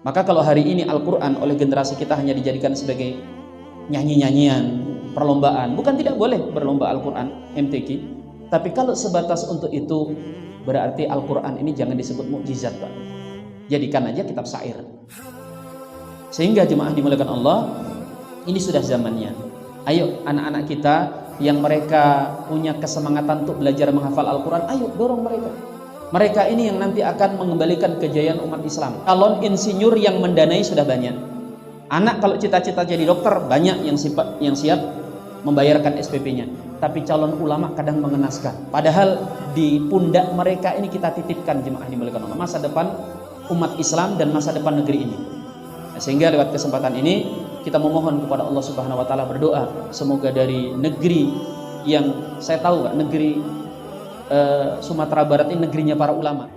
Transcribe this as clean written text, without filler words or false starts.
Maka kalau hari ini Al-Quran oleh generasi kita hanya dijadikan sebagai nyanyi-nyanyian, perlombaan, bukan tidak boleh berlomba Al-Quran, MTQ, tapi kalau sebatas untuk itu, berarti Al-Quran ini jangan disebut mukjizat, Pak. Jadikan aja kitab syair. Sehingga jemaah dimuliakan Allah, ini sudah zamannya. Ayo anak-anak kita yang mereka punya kesemangatan untuk belajar menghafal Al-Quran, ayo dorong mereka. Mereka ini yang nanti akan mengembalikan kejayaan umat Islam. Calon insinyur yang mendanai sudah banyak. Anak kalau cita-cita jadi dokter, banyak yang siap membayarkan SPP-nya. Tapi calon ulama kadang mengenaskan. Padahal di pundak mereka ini kita titipkan jemaah dimuliakan Allah, masa depan umat Islam dan masa depan negeri ini. Sehingga lewat kesempatan ini kita memohon kepada Allah Subhanahu wa taala, berdoa semoga dari negeri yang saya tahu, Pak, negeri Sumatera Barat ini negerinya para ulama.